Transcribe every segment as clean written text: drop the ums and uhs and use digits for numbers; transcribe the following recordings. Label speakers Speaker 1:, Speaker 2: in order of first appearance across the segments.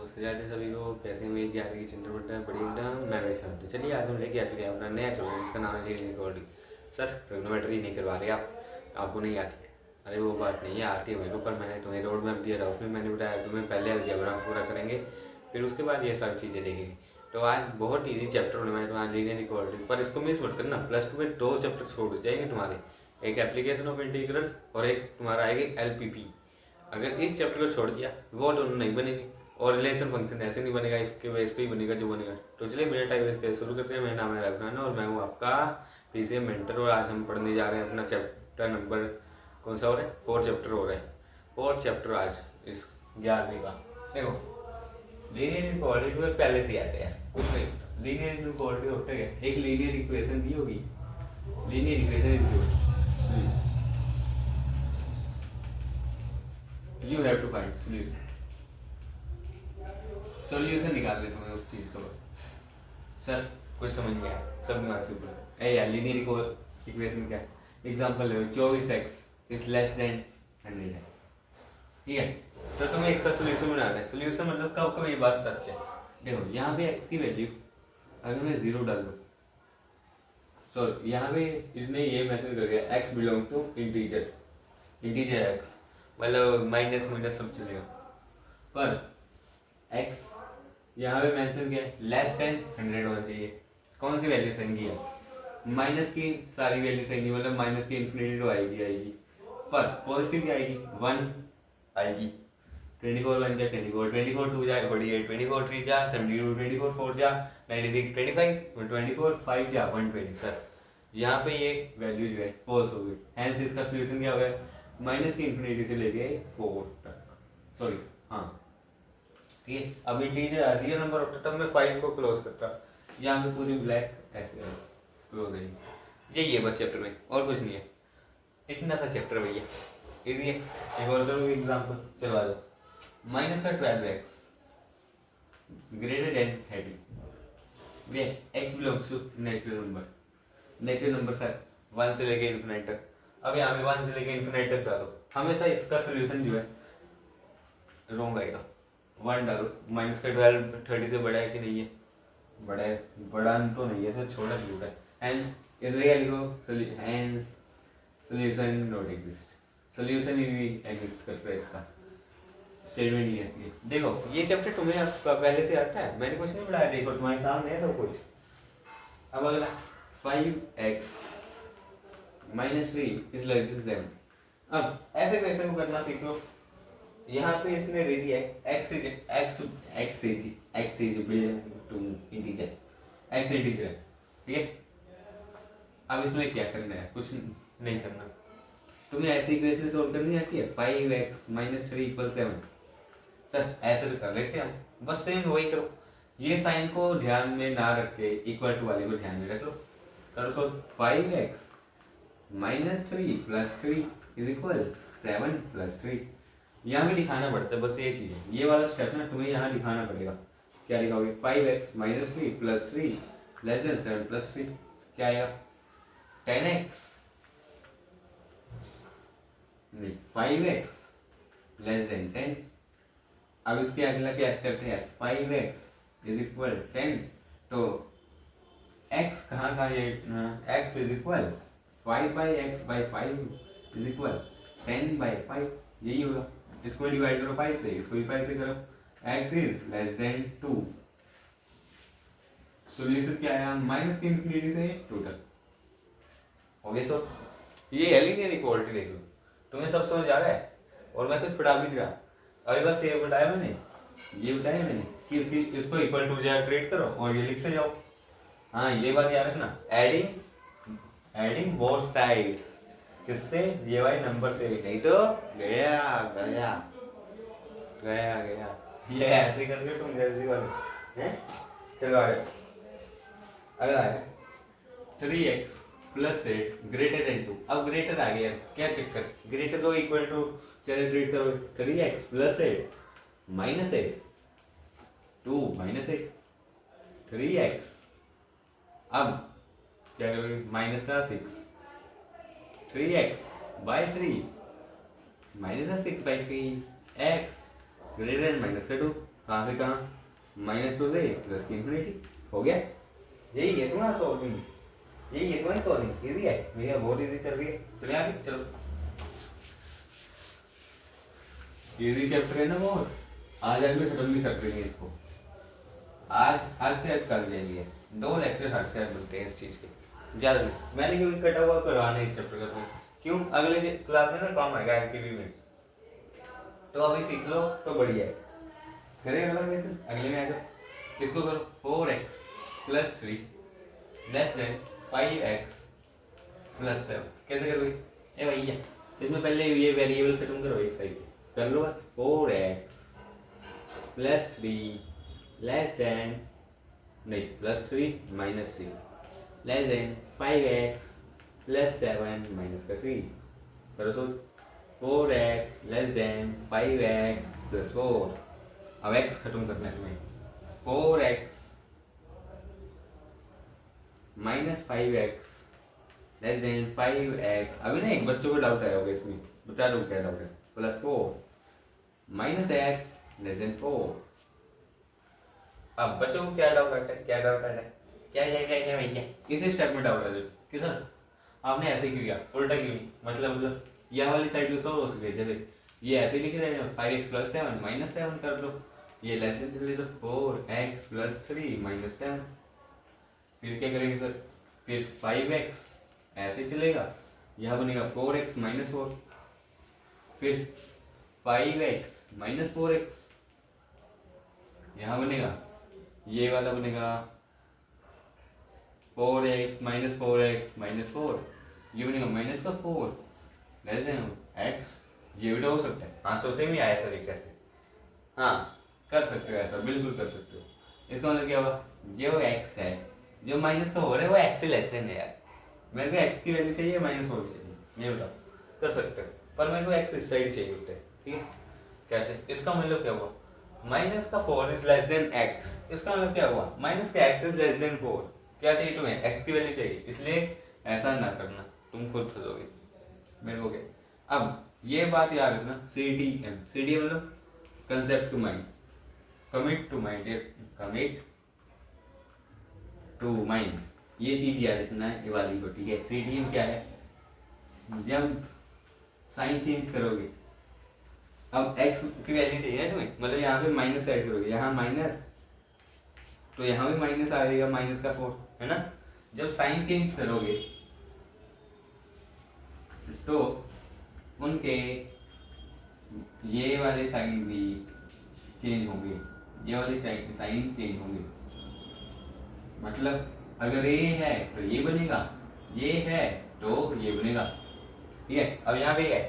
Speaker 1: सजाते सभी को कैसे हैं मेरी ग्यारहवीं की चिंता बढ़ता है बड़ी एकदम मैं वैसे होते। चलिए आज हम लेके आ चुके हैं अपना नया चैनल जिसका नाम है रिकॉर्डिंग। सर ट्रिग्नोमेट्री नहीं करवा रहे आप, आपको नहीं आती। अरे वो बात नहीं है, आती है मेरे को, पर मैंने तुम्हें रोड मैप दिया था, उसमें मैंने बताया तुम्हें पहले अलजेब्रा पूरा करेंगे, फिर उसके बाद ये सब चीज़ें देखेंगे। तो आज बहुत ईजी चैप्टर होने वाले तुम्हारे लीनियर इक्वालिटी, पर इसको मिस मत करना। प्लस टू में 2 चैप्टर छोड़ जाएंगे तुम्हारे, एक एप्लीकेशन ऑफ इंटीग्रल और एक तुम्हारा आएगी एलपीपी। अगर इस चैप्टर को छोड़ दिया वो दोनों नहीं बनेगी, और रिलेशन फंक्शन ऐसे नहीं बनेगा, इसके बेस पे ही बनेगा जो बनेगा। तो चलिए बिना टाइम वेस्ट करे शुरू करते हैं। मेरा नाम है रघुनाथ और मैं हूँ आपका पीसीएम मेंटर, और आज हम पढ़ने जा रहे हैं अपना चैप्टर नंबर कौन सा हो रहा है, 4 चैप्टर हो रहा है। 4 चैप्टर आज इस 11वीं का। देखो लीनियर इक्वालिटी में पहले से आते हैं कुछ नहीं। लीनियर इक्वालिटी होता है क्या, एक लीनियर इक्वेशन दी होगी, linear equation you have to find solution. Solution निकाल ले तुम्हें उस चीज का। बस सर कुछ समझ नहीं आया, सब दिमाग से ऊपर ए यार लीनियर इक्वेशन क्या है। एग्जांपल ले 24x इज लेस देन 100 है, ठीक है। तो तुम्हें इसका सॉल्यूशन बनाना है। सॉल्यूशन मतलब कब कब ये बात सच है। देखो यहाँ पे x की वैल्यू अगर मैं 0 डाल दूँ, सॉरी यहाँ पे इसने ये मेथड कर दिया x belong to integer, integer x मतलब माइनस माइनस सब चलेगा, पर x यहाँ पे मेंशन किया है लेस देन 100 होना चाहिए। कौन सी वैल्यू सही है, माइनस की सारी वैल्यू सही, मतलब माइनस की इन्फिनिटी तो आएगी, पर पॉजिटिव क्या आएगी 1 आएगी। 24 1 जा 24, 24 2 जा 48, 24 3 जा 72, 24 4 जा 96, 25 24 5 जा 120। सर यहाँ पे ये वैल्यू जो है फॉल्स हो गई, हेंस इसका सॉल्यूशन क्या होगा, माइनस की इन्फिनिटी से लेके 4 तक, सॉरी हाँ ठीक है। अब इंटीजर रियल नंबर होता तब मैं 5 को क्लोज करता, यहाँ पे पूरी ब्लैक ऐसे क्लोज है। यही है बस चैप्टर में, और कुछ नहीं है। इतना सा चैप्टर भैया इजी है। एक और करो एग्जांपल, चलो आ जाओ। माइनस का 12x ग्रेटर देन 30, ये x belongs to natural number, natural number sir 1 से लेके इन्फिनिट तक। अब यहाँ पे 1 से लेके इन्फिनिट तक डालो, हमेशा इसका सोल्यूशन जो है रॉन्ग आएगा। 1 डालो, माइनस का 12 30 से बड़ा है कि नहीं है, बड़ा है, बड़ा तो नहीं है, तो छोटा झूठ है। हेंस इसलिए लिखो hence solution not exist, solution he exist करता है, इसका स्टेटमेंट ही ऐसी है। देखो ये चैप्टर तुम्हें पहले से आता है, मैंने कुछ नहीं पढ़ाया, देखो तुम्हारे सामने है तो कुछ। अब अगला 5x minus 3 is less then 7। अब ऐसे क्वेश्चन को करना सीख लो। यहाँ पे इसने दे दिया है x is to integer, x integer है, ठीक है। अब इसमें क्या करना है, कुछ नहीं करना, तुम्हें ऐसी इक्वेशन सॉल्व करनी आती है। 5x माइनस 3 इक्वल 7, सर ऐसे तो कर लेते हैं हम, बस सेम वही करो। ये साइन को ध्यान में ना रख के इक्वल टू वाले को ध्यान में रख लो, करो सो 5x minus 3 plus 3 is equal 7 plus 3। यहाँ भी दिखाना पड़ता है, बस ये चीज़ है, ये वाला स्टेप ना तुम्हें यहाँ दिखाना पड़ेगा। क्या लिखाओगे, 5x minus 3 plus 3 less than 7 plus 3, क्या आएगा 10x, नहीं 5x लेस देन 10। अब इसके अगला क्या स्टेप है, 5x इज इक्वल 10, तो x कहाँ का ये, x is equal 5 by x by 5 is equal 10 by 5, यही होगा। इसको डिवाइड करो 5 से, इसको भी 5 से करो, x is less then 2। Solution क्या आया, माइनस की इंफिनिटी से 2 तक। ओके सो ये लीनियर इक्वालिटी देख लो, तुम्हें सब समझ आ रहा है, और मैं कुछ पढ़ा भी नहीं रहा। अभी बस ये बताया मैंने, ये बताया मैंने कि इसको इक्वल टू जगह ट्रीट करो और ये लिखते जाओ। हाँ ये बात याद रखना, एडिंग बोथ साइड्स, किससे, ये वाले नंबर से, नहीं तो गया गया गया गया, ये ऐसे करके तुम जल्दी वाले हैं। चलो आगे, अगला है 3x प्लस 8 ग्रेटर देन 2। अब ग्रेटर आ गया, क्या चक्कर, ग्रेटर को इक्वल टू चलो ट्रीट करो, 3x plus 8 minus 8 2 minus 8 3x। अब क्या करोगे, माइनस का 6 3x बाई 3 माइनस का 6 by 3 x greater than minus का 2। कहाँ से कहाँ, -2 से प्लस की इन्फिनिटी। हो गया, यही है तुम्हारा सॉल्विंग, यही है तुम्हारी सॉल्विंग। इजी है भैया, बहुत इजी चल रही है। चलिए आगे चलो, इजी चैप्टर है ना बहुत, आज भी खत्म भी कर देंगे इसको। आज हर से हट कर लेंगे, 2 लेक्चर हर से हट मिलते हैं इस चीज के, ज्यादा नहीं। मैंने क्योंकि कटा हुआ करवाना इस चैप्टर का, क्यों अगले क्लास में ना काम आएगा एमटीवी में, तो अभी सीख लो तो बढ़िया है। करें अगला क्वेश्चन, अगले में आ जाओ। इसको करो 4x + 3 < 5x + 7। कैसे करोगे ए भैया, इसमें पहले ये वेरिएबल खत्म करो, एक साइड कर लो बस। 4x + 3 नहीं +3 -3 5x + 7 -3 करो। सो 4x < 5x + 4। अब x खत्म करना है तुम्हें। 4x - 5x < 5x। अभी ना एक बच्चों को डाउट आया होगा इसमें, बता दो क्या डाउट है। +4 -x < 4। अब बच्चों को क्या डाउट आता है, क्या डाउट आता है, क्या भैया इसी स्टेप में डाउट आ जाए कि सर आपने ऐसे क्यों किया, उल्टा क्यों, मतलब यह वाली साइड को सॉल्व हो सके। जैसे ये ऐसे लिख रहे हैं 5x + 7 -7 कर दो, ये लेसन चले तो 4x + 3 -7। फिर क्या करेंगे सर, फिर 5x ऐसे चलेगा, यह बनेगा 4x - 4, फिर 5x - 4x यहाँ बनेगा, ये वाला बनेगा 4x - 4x - 4, ये बनेगा -4 x। ये भी तो हो सकता है, हाँ सो सेम ही आया सर एक ऐसे, हाँ कर सकते हो ऐसा, बिल्कुल कर सकते हो। इसका मतलब क्या हुआ, जो x है, जो माइनस का हो रहा है वो x से लेस देन है यार। मेरे को x की वैल्यू चाहिए -4 चाहिए, ये बताओ, कर सकते हो, पर मेरे को x इस साइड चाहिए होता है, ठीक है। कैसे, इसका मतलब क्या हुआ, -4 इज लेस देन x। इसका मतलब क्या हुआ, -x इज लेस देन 4। क्या चाहिए तुम्हें, x की वैल्यू चाहिए, इसलिए ऐसा ना करना, तुम खुद फंसोगे। मेरे को क्या, अब ये बात याद रखना, CDM मतलब concept to mind, commit to mind, ये चीज याद रखना है ये वाली को, ठीक है। CDM क्या है, जब साइन चेंज करोगे, अब x की वैल्यू चाहिए तुम्हें, मतलब यहाँ पे माइनस ऐड करोगे, यहाँ माइनस तो यहाँ भी माइनस आ जाएगा, -4 है ना। जब साइन चेंज करोगे तो उनके ये वाले साइन भी चेंज होंगे, ये वाले साइन चेंज होंगे। मतलब अगर ये है तो ये बनेगा, ये है तो ये बनेगा, ठीक है। अब यहाँ पे है,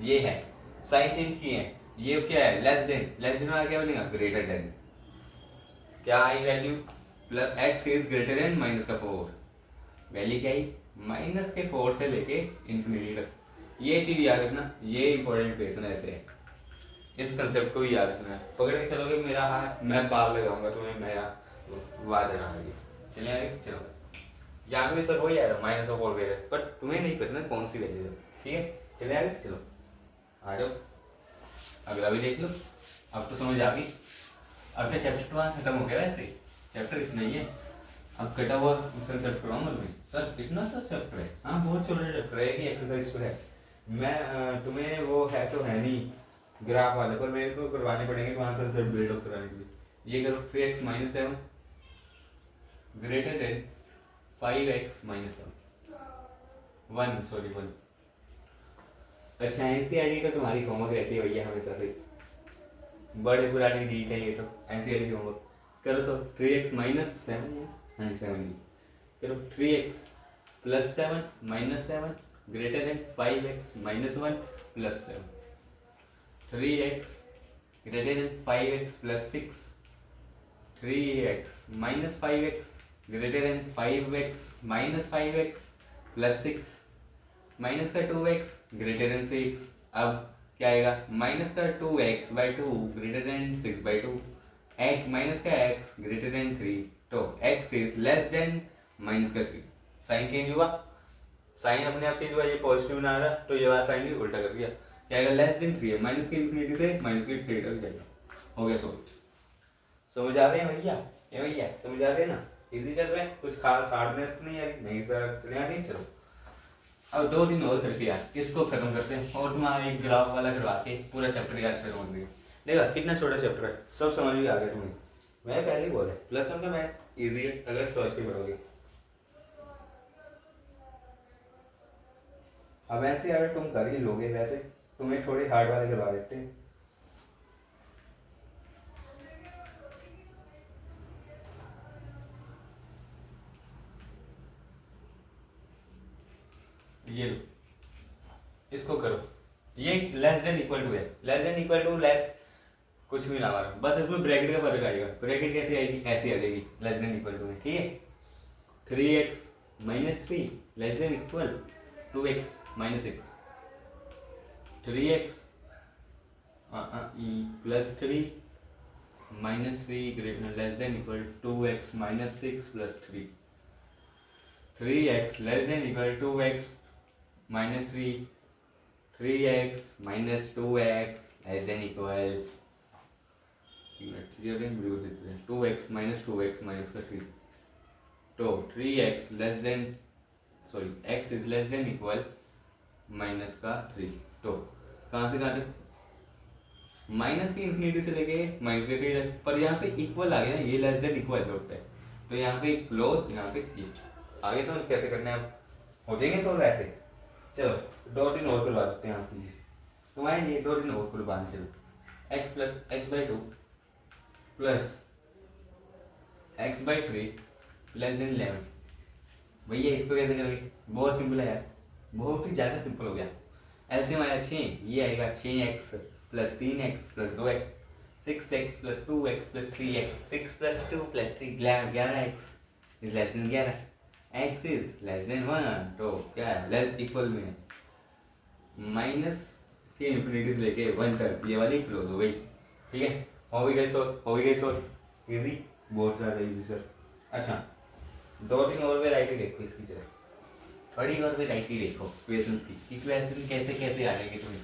Speaker 1: ये है, साइन चेंज किए हैं, ये क्या है, लेस देन वाला क्या बनेगा, ग्रेटर देन। क्या आई value, x is greater than -4, value क्या आई, -4 से लेके इंफिनिटी तक। ये चीज याद रखना, ये इंपॉर्टेंट क्वेश्चन ऐसे है, इस कंसेप्ट को भी याद रखना है। पकड़ के चलोगे मेरा हाथ, मैं पार लगाऊंगा तुम्हें, मेरा वाद लगाऊंगी। चलिए आगे चलो, यहाँ पे सर वही आ रहा है -4 वगैरह, बट तुम्हें नहीं पता ना कौन सी वैल्यू है, ठीक है। चलिए आगे चलो, आ जाओ, अगला भी देख लो। अब तो समझ आ गई, अब क्या चैप्टर 1 खत्म हो गया, वैसे चैप्टर इतना ही है। अब कटा हुआ कंसेप्ट कराऊंगा तुम्हें, सर इतना सा चैप्टर है, हाँ बहुत छोटा चैप्टर है, कि एक्सरसाइज तो है। मैं तुम्हें वो है तो है नहीं ग्राफ वाले, पर मेरे को करवाने पड़ेंगे वहाँ कंसेप्ट बिल्डअप कराने के लिए। ये करो 3x - 7 ग्रेटर देन 5x - 1। अच्छा एनसीईआरटी तो तुम्हारी होमवर्क रहती है भैया हमेशा से, बड़े पुरानी रीट है ये तो, एनसीईआरटी होमवर्क करो। सो 3x - 7, हाँ 7 करो, 3x + 7 - 7 greater than 5x - 1 + 7, 3x greater than 5x + 6, 3x - 5x greater than 5x - 5x + 6, minus का 2x greater than 6। अब क्या आएगा, -2x/2 greater than 6/2, माइनस का x greater than 3, तो x is less than -3। Sign change हुआ, sign अपने आप change हुआ, ये पॉजिटिव ना आ रहा तो ये वाला साइन भी उल्टा कर दिया, क्या आएगा, लेस देन 3 है, माइनस के इंफिनिटी से -3 तक जाएगा। हो गया सो समझ आ रहे हैं भैया? ये भैया समझ आ रहे हैं ना? इजी चल रहा है, कुछ खास हार्डनेस नहीं आ रही? नहीं सर चले आ रही, चलो अब 2 दिन और करके यार इसको खत्म करते हैं और तुम्हारा एक ग्राफ वाला करवा के पूरा चैप्टर याद कर देंगे। देखा कितना छोटा चैप्टर है, सब समझ में आ गया तुम्हें। मैं पहले ही बोला +1 का मैथ इजी है अगर सोच के पढ़ोगे। अब ऐसे अगर तुम कर ही लोगे वैसे तुम्हें थोड़े हार्ड वाले करवा देते हैं। ये लो इसको करो, ये लेस देन इक्वल टू है, less than equal to less कुछ भी ना मारो, बस इसमें ब्रैकेट का फर्क आएगा। ब्रैकेट कैसे आएगी? ऐसी आ जाएगी लेस देन इक्वल टू में, ठीक है। 3x-3 less than equal 2x-6, 3x plus 3 -3 less than equal 2x-6 plus 3, 3x less than equal 2x-3, 3x - 2x less than equal 2x - 2x minus का 3, तो 3x less than x is less than equal minus का 3, तो कहाँ से काटे? Minus की infinity से लेके माइनस के 3 पर यहाँ पे इक्वल आ गया ना, ये लेस देन इक्वल होता है, तो यहाँ पे क्लोज, यहाँ पे ये आगे समझ कैसे करना है, अब हो जाएंगे सोल्व ऐसे। चलो 2-3 और करवा देते हैं आपके लिए, तुम्हारे लिए 2-3 और करवा। चलो x + x/2 plus x/3 less than 11। भैया इसको कैसे करेंगे? बहुत सिंपल है यार, बहुत ही ज़्यादा सिंपल हो गया। एलसीएम आया 6, ये आएगा 6x + 3x + 2x, 6x + 2x + 3x, 6 + 2 + 3 11x is less then 11, x is less then 1, तो क्या है लेस इक्वल में माइनस की इंफिनिटी से लेके 1 तक ये वाली क्लोज हो गई, ठीक है। हो गई सॉल्व, इजी, बहुत ज़्यादा इजी सर। अच्छा 2-3 और वैरायटी देखो इसकी, जरा बड़ी और वैरायटी देखो क्वेश्चंस की कि क्वेश्चन कैसे कैसे आ जाएंगे तुम्हें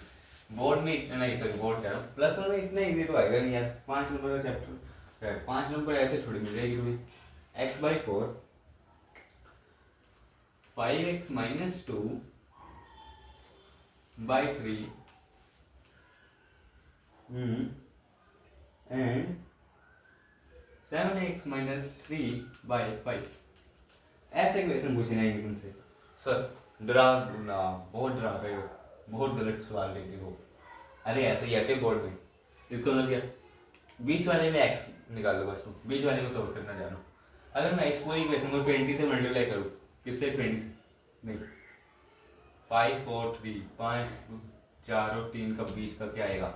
Speaker 1: बोर्ड में। इतना नहीं सॉरी बोर्ड कह रहा हूँ, +1 में इतना इजी तो आएगा नहीं यार। 5 नंबर का चैप्टर, 5 नंबर ऐसे थोड़ी मिल जाएगी तुम्हें। x/4 5x - 2/3 and 7x - 3/5, ऐसे क्वेश्चन पूछे जाएंगे तुमसे। सर डरावना, बहुत डरा रहे हो, बहुत गलत सवाल लेते हो। अरे ऐसे ही आते बोर्ड में, इसको मतलब क्या, बीच वाले में x निकाल लो बस, तुम बीच वाले को सॉल्व करना जानो। अगर मैं इस पूरी क्वेश्चन को 20 से मल्टीप्लाई करूँ, किससे? 20 से नहीं, 5 4 3 5 4 और 3 का बीच का क्या आएगा?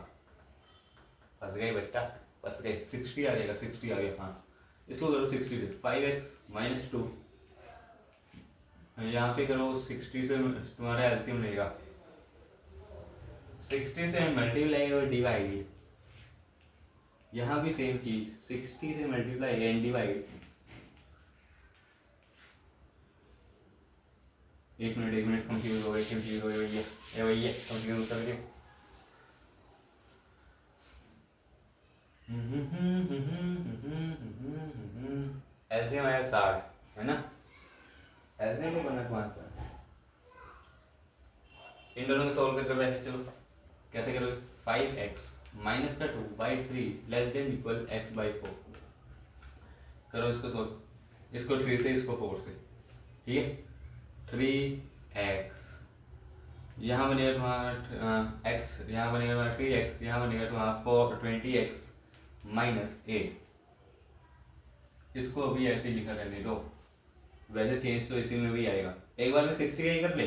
Speaker 1: फंस गए बच्चा, फंस गए। 60 आ जाएगा, 60 आ गया। हाँ इसको करो 60 से 5x - 2, यहाँ पे करो 60 से तुम्हारा एलसीएम लेगा, 60 से मल्टीप्लाई और डिवाइड, यहाँ भी सेम चीज 60 से मल्टीप्लाई एंड डिवाइड। एक मिनट कंफ्यूज हो गए भैया, ये भैया कंफ्यूज कर दे। एलसीएम आया 60 है ना, एलसीएम को बना कौन सा, इन दोनों को सॉल्व करके बैठे। चलो कैसे करोगे? 5x - 2/3 less than equal x/4, करो इसको सॉल्व, इसको 3 से इसको 4 से, ठीक है। 3x यहाँ बनेगा तुम्हारा x, यहाँ बनेगा तुम्हारा 3x, यहाँ बनेगा तुम्हारा 20x - 8। इसको अभी ऐसे ही लिखा करने दो, वैसे चेंज तो इसी में भी आएगा। एक बार में 60 का ही कर ले,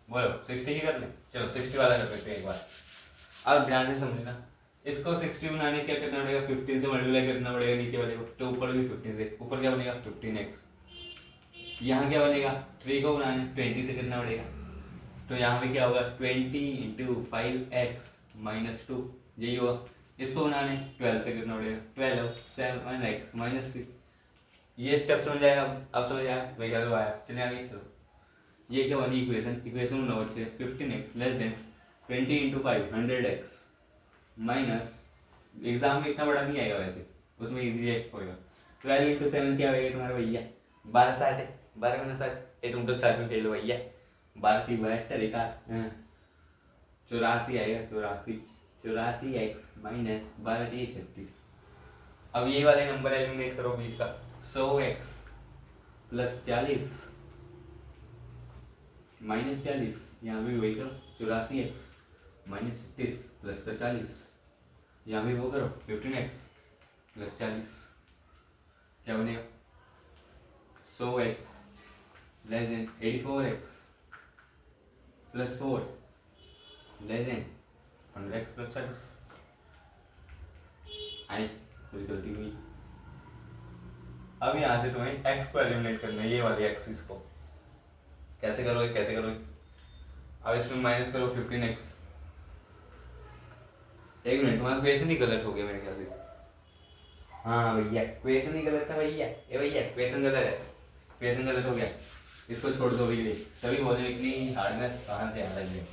Speaker 1: बोलो 60 ही कर ले। चलो 60 वाला कर लेते हैं एक बार। अब ध्यान से समझना, इसको 60 बनाने क्या करना पड़ेगा? 15 से मल्टीप्लाई करना पड़ेगा नीचे वाले को, तो ऊपर भी 15 से, ऊपर क्या बनेगा? 15x। यहाँ क्या बनेगा? 3 को बनाने 20 से करना पड़ेगा, तो यहाँ पे क्या होगा? 20 × 5x - 2, यही होगा। इसको बनाने 12 से करना पड़ेगा, 12 7x - 3। ये स्टेप समझ आया? अब समझ आया? वही आया, चलिए आगे चलो। ये क्या बनी equation number 6, 15x less than 20 × 5 100x minus, exam में इतना बड़ा नहीं आएगा वैसे, उसमें इजी एक होगा। 12 × 7 क्या होगा तुम्हारा भैया? 12×60 है, 12×60 ये तुम तो 7 में खेलो भैया। 12×3 = 72, 84 आएगा, 84, 84x माइनस 12×3 = 36। अब ये वाले नंबर एलिमिनेट करो बीच का। 100x प्लस 40 माइनस 40, यहाँ भी वही करो। 84x माइनस 36 प्लस का 40, यहाँ भी वो करो। 15x प्लस 40 क्या बनेगा? 100x less than 84x plus 4 less than 100x plus 40। आई कुछ गलती हुई। अब यहाँ से तुम्हें x को एलिमिनेट करना है, ये वाली एक्सिस को। कैसे करोगे कैसे करोगे? अब इसमें माइनस करो 15x। एक मिनट, तुम्हारा क्वेश्चन ही गलत हो गया मेरे ख्याल से। हाँ भैया क्वेश्चन ही गलत था भैया, ये भैया क्वेश्चन गलत है, क्वेश्चन गलत हो गया। इसको छोड़ दो भैया, तभी बोले इतनी हार्डनेस कहाँ से आ रही है।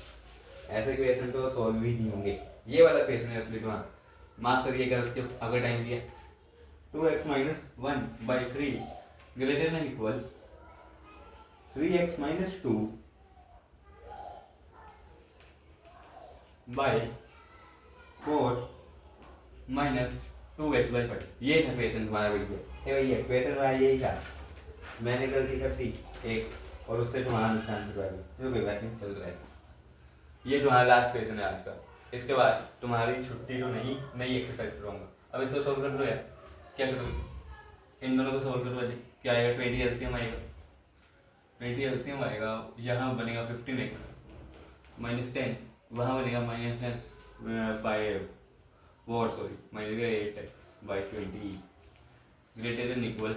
Speaker 1: ऐसे क्वेश्चन तो सॉल्व ही नहीं होंगे। ये वाला क्वेश्चन है असली। तो हाँ माफ करिएगा बच्चों, अगर टाइम दिया। 2x minus 1/3 greater than equal 3x minus 2 by 4 minus 2x/5। ये था क्वेश्चन तुम्हारा भैया। ये भैया क्वेश्चन तुम्हारा यही था, मैंने गलती कर दी एक, और उससे तुम्हारा नुकसान करवा दिया। जो कोई बात नहीं, चल रहा है। ये तुम्हारा लास्ट क्वेश्चन है आज का। इसके बाद तुम्हारी छुट्टी तो नहीं, नई एक्सरसाइज करवाऊंगा। अब इसको सोल्व कर दो यार। क्या करोगे? इन दोनों को सोल्व करवा दे। क्या आएगा? 20 LCM आएगा। 20 LCM आएगा, यहाँ बनेगा 15x माइनस 10, वहाँ बनेगा माइनस 5 और sorry minus 8x/20 greater than equal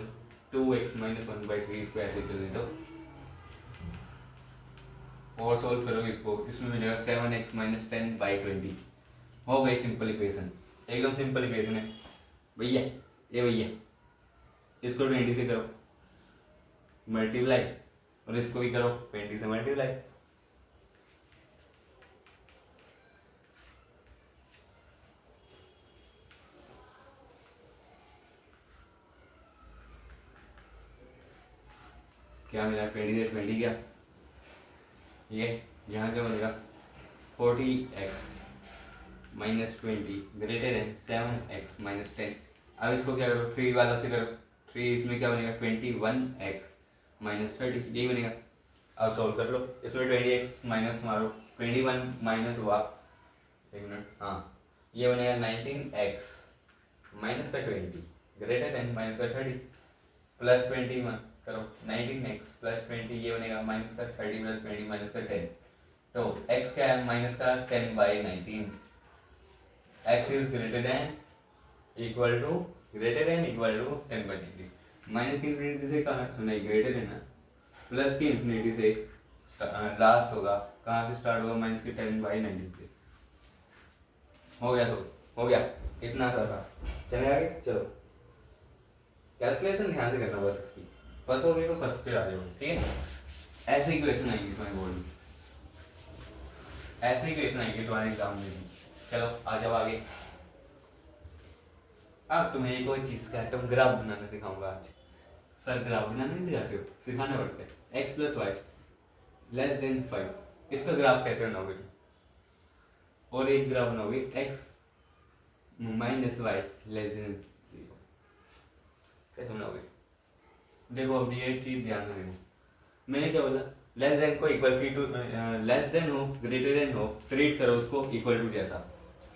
Speaker 1: 2x minus 1/3। इसको ऐसे चलने दो और सोल्व करो इसको। इसमें मिलेगा 7x माइनस 10/20। हो गई सिंपल इक्वेशन, एकदम सिंपल इक्वेशन है भैया। ये भैया इसको 20 से करो मल्टीप्लाई, और इसको भी करो 20 से मल्टीप्लाई। क्या मिला? 20 से 20 क्या? ये यहाँ क्या बनेगा? 40x minus 20 greater than 7x minus 10। अब इसको क्या करो? 3 वाला से करो। 3 इसमें क्या बनेगा? 21x माइनस 30, यही बनेगा। अब सॉल्व कर लो। इसमें 20x माइनस मारो, 21 माइनस हुआ, एक मिनट, हाँ ये बनेगा 19x माइनस का 20 ग्रेटर देन माइनस का 30 प्लस 21 करो। 19x प्लस 20 ये बनेगा माइनस का 30 प्लस 20 माइनस का 10। तो x क्या है? माइनस का 10/19। x is greater than equal to 10/19। Minus की इन्फिनिटी से कहाँ नहीं, ग्रेटर है ना, प्लस की इन्फिनिटी से लास्ट होगा। कहाँ से स्टार्ट होगा? माइनस की 10/19 से। हो गया? तो हो गया, इतना था। चले आगे, चलो कैलकुलेशन ध्यान से करना बस इसकी। फर्स्ट हो गई तो फर्स्ट पे आ जाओगे, ठीक है? ऐसे ही क्वेश्चन आएंगे तुम्हारे बोर्ड में, ऐसे ही क्वेश्चन आएंगे तुम्हारे एग्जाम में भी। चलो आ जाओ आगे। अब तुम्हें एक और चीज का तुम ग्राफ बनाना सिखाऊंगा आज। सर ग्राफ बनाना नहीं सिखाते हो? सिखाना पड़ता है। x plus y less than 5, इसका ग्राफ कैसे बनाओगे तुम? और एक ग्राफ बनाओगे x minus y less than 0, कैसे बनाओगे? देखो अब ये चीज ध्यान से देखो। मैंने क्या बोला? लेस देन को इक्वल टू, लेस देन हो ग्रेटर देन हो, ट्रीट करो उसको इक्वल टू जैसा।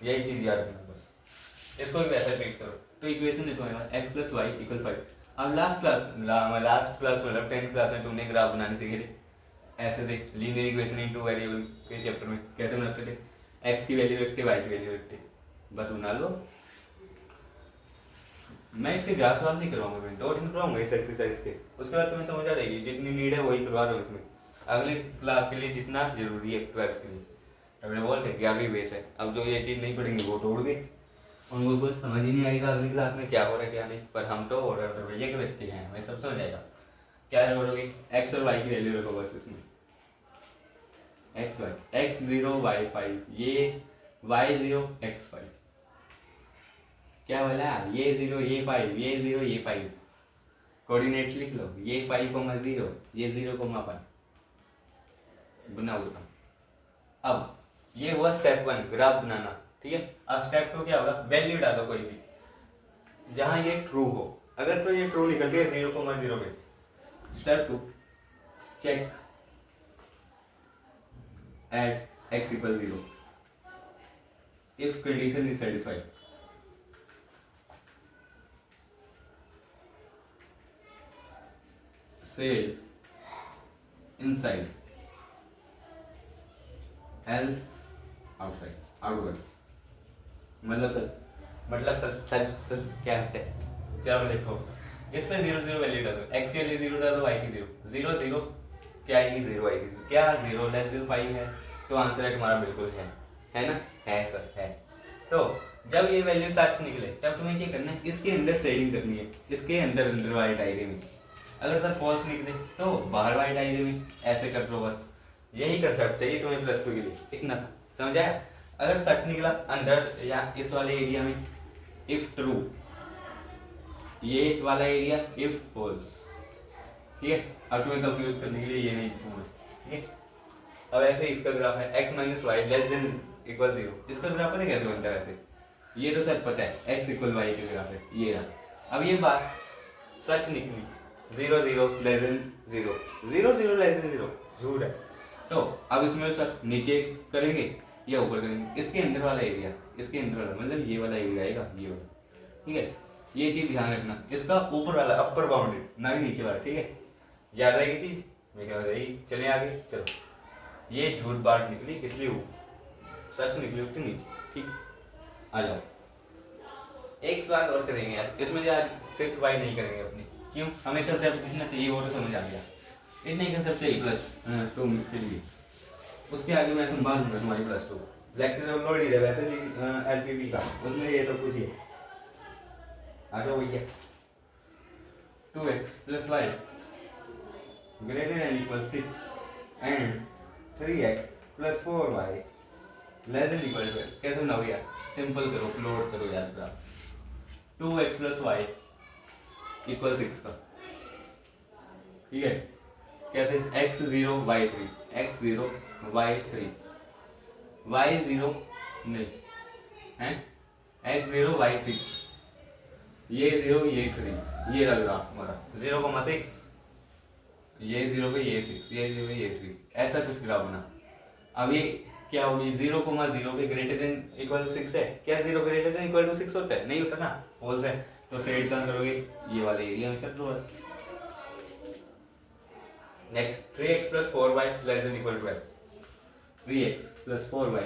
Speaker 1: यही चीज याद रखना बस, इसको भी वैसा ट्रीट करो। तो इक्वेशन लिखो x प्लस वाई इक्वल 5। अब लास्ट क्लास मतलब 10th क्लास में तुमने ग्राफ बनाने सीखे थे। ऐसे देख, लीनियर इक्वेशन इन 2 वेरिएबल के चैप्टर में कैसे बनाते थे? x की वैल्यू रखते, y की वैल्यू रखते, बस बना लो। मैं इसके ज़्यादा सवाल नहीं करवाऊंगा, मैं 2 दिन करवाऊंगा इस एक्सरसाइज के। उसके बाद तुम्हें समझ आ जाएगी, जितनी नीड है वही करवा रहा हूँ इसमें। अगली क्लास के लिए जितना जरूरी है 12th के लिए, अपने बोलते 11वीं बेस है। अब जो ये चीज़ नहीं पढ़ेंगे वो तोड़ गई, उनको कुछ समझ ही नहीं आएगा अगली क्लास में क्या हो रहा है क्या नहीं। पर हम तो और भैया के बच्चे हैं, हमें सब समझ आएगा। क्या करोगे? एक्स और वाई की वैल्यू रखो बस इसमें, एक्स वाई, x0 y5, ये y0 x5। क्या बोला, ये 0 ये 5, ये 0 ये 5, कोऑर्डिनेट्स लिख लो, ये 5,0, ये 0,5 बनाओ ग्राफ। अब ये हुआ स्टेप 1 ग्राफ बनाना, ठीक है। अब स्टेप 2 क्या होगा, वैल्यू डालो कोई भी जहां ये ट्रू हो। अगर तो ये ट्रू निकल गया 0,0 पे, step 2 check at x = 0 if condition is satisfied। Said inside else outside outwards। मतलब सर क्या है, चलो देखो इसमें 0 वैल्यू डालो, x के लिए 0 डालो, y की 0 0 क्या आएगी, 0 आएगी। क्या 0 लेस देन 5 है, तो आंसर है तुम्हारा बिल्कुल है ना, है सर है। तो जब ये वैल्यू सच निकले तब तुम्हें क्या करना है, इसके अंदर शेडिंग करनी है, इसके अंदर वाले डायरे में। अगर सर फॉल्स निकले तो बाहर वाले डायरे में, ऐसे कर लो बस। यही कंसेप्ट चाहिए तुम्हें +2 के लिए, इतना सा समझ आया। अगर सच निकला अंदर या इस वाले एरिया में इफ ट्रू, ये वाला एरिया इफ फॉल्स, ठीक है। अब तुम्हें कंफ्यूज करने के लिए ये नहीं लिखूंगा, ठीक है। अब ऐसे इसका ग्राफ है x - y < 0, इसका ग्राफ पता कैसे बनता है वैसे, ये तो सर पता है x = y का ग्राफ है ये रहा। अब ये बात सच निकली 0 0 < 0, 0 0 < 0 झूठ है। तो अब इसमें सर नीचे करेंगे या ऊपर करेंगे, इसके अंदर वाला एरिया, इसके अंदर वाला मतलब ये वाला एरिया आएगा, ये वाला, ठीक है। ये चीज ध्यान रखना, इसका ऊपर वाला अपर बाउंड्री ना कि नीचे वाला, ठीक है। याद रहेगी चीज, मैं क्या रहेगी। चले आगे चलो, ये झूठ बात निकली इसलिए वो सच निकली उसके नीचे, ठीक। आ जाओ एक सवाल और करेंगे यार, इसमें यार सिर्फ वाई नहीं करेंगे अपनी, क्यों, हमें कंसेप्ट जितना चाहिए वो तो समझ आ गया, इतने ही कंसेप्ट चाहिए +2 के लिए। उसके आगे मैं संभाल लूंगा तुम्हारी +2 लेक्चर अपलोड ही है वैसे भी एलपीवी का, उसमें ये सब कुछ ही है। आ जाओ भैया, 2x + y > 6 and 3x + 4y < = 12। कैसे बनाओ यार, सिंपल करो, प्लॉट करो यार ग्राफ। 2x + y = 6 का, ठीक है। कैसे, x0 y3, x0 y3, y0 नहीं है, x0 y6, ये 0 ये 3, ये रहा ग्राफ हमारा 0,6, ये 0 पे ये 6, ये 0 ये 3, ऐसा कुछ ग्राफ बना। अब ये क्या होगी, 0,0 पे > 6 है, क्या 0 > 6 होता है, नहीं होता ना, फॉल्स है। तो सेट कहाँ करोगे, ये वाले एरिया में कर दो बस। Next 3x + 4y < 12, 3x + 4y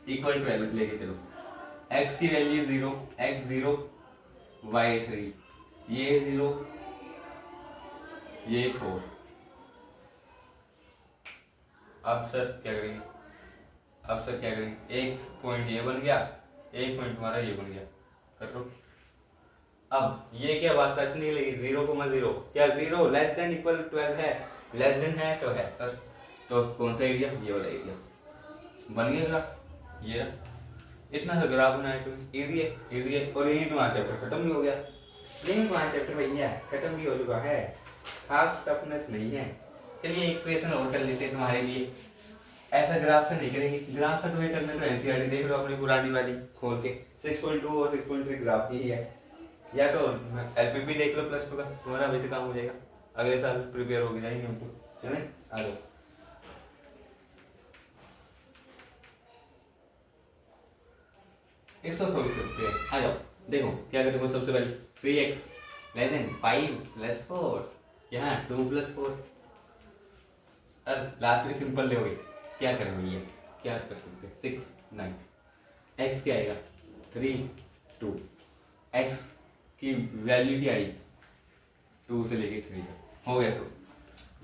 Speaker 1: = 12 लेके चलो। x की वैल्यू 0, x0 y3, ये 0 ये 4। अब सर क्या करेंगे, एक पॉइंट ये बन गया, एक पॉइंट तुम्हारा ये बन गया, कर लो। अब ये क्या बात सच नहीं लगी, 0,0 क्या 0 < 12 है, लेस देन है तो है सर। तो कौन सा एरिया, ये वाला एरिया बन गया ग्राफ, ये इतना सा ग्राफ बनाया तुम्हें, इजी है। और यही तुम्हारा चैप्टर खत्म भी हो गया, यही तुम्हारा चैप्टर भैया खत्म भी हो चुका है, खास टफनेस नहीं है। चलिए एक क्वेश्चन और कर लेते हैं तुम्हारे लिए। ऐसा ग्राफ का नहीं करेंगे, ग्राफ का तुम्हें करना तो एनसीईआरटी देख लो अपनी पुरानी वाली खोल के, 6.2 और 6.3 ग्राफ ही है, या तो एलपीपी देख लो +2 का, तुम्हारा अभी से काम हो जाएगा, अगले साल प्रिपेयर हो जाएंगे हम तो। चलें आ जाओ, इसको सोल्व करते हैं। आ जाओ देखो क्या करते हो, सबसे पहले 3x < 5 + 4, यहाँ 2 + 4, लास्ट में सिंपल ले क्या करेंगे, ये क्या कर सकते हैं, 6 9, x क्या आएगा 3 2, x की वैल्यू क्या आई 2 से लेके 3 तक, हो गया। सो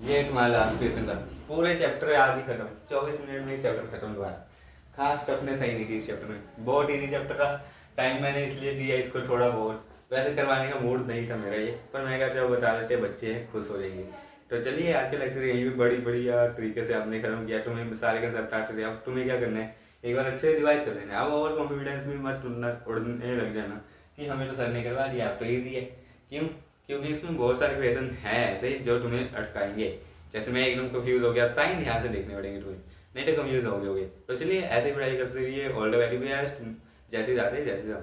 Speaker 1: ये तुम्हारा लास्ट क्वेश्चन था, पूरे चैप्टर आज ही खत्म, 24 मिनट में चैप्टर खत्म हुआ है। खास टफनेस आई नहीं थी इस चैप्टर में, बहुत इजी चैप्टर था। टाइम मैंने इसलिए दिया इसको थोड़ा बहुत, वैसे करवाने का मूड नहीं था मेरा ये, पर मैं कहा चलो बता देते, बच्चे हैं खुश हो जाएंगे। तो चलिए आज का लेक्चर यही भी बड़ी बढ़िया तरीके से आपने खत्म किया, तुम्हें सारे कंसेप्ट आते थे। अब तुम्हें क्या करना है, एक बार अच्छे से रिवाइज कर लेना, अब ओवर कॉन्फिडेंस भी मत उड़ने लग जाना कि हमें तो सर ने करवा दिया, अब तो ईजी है। क्यों? क्योंकि इसमें बहुत सारे क्वेश्चन हैं ऐसे जो तुम्हें अटकाएंगे। जैसे मैं एकदम कंफ्यूज हो गया, साइन ध्यान से देखने पड़ेंगे तुम्हें, नहीं तो कंफ्यूज हो गए। तो चलिए ऐसे ही पढ़ाई करते रहिए। All the very best. जैसे जाते जैसे जाओ।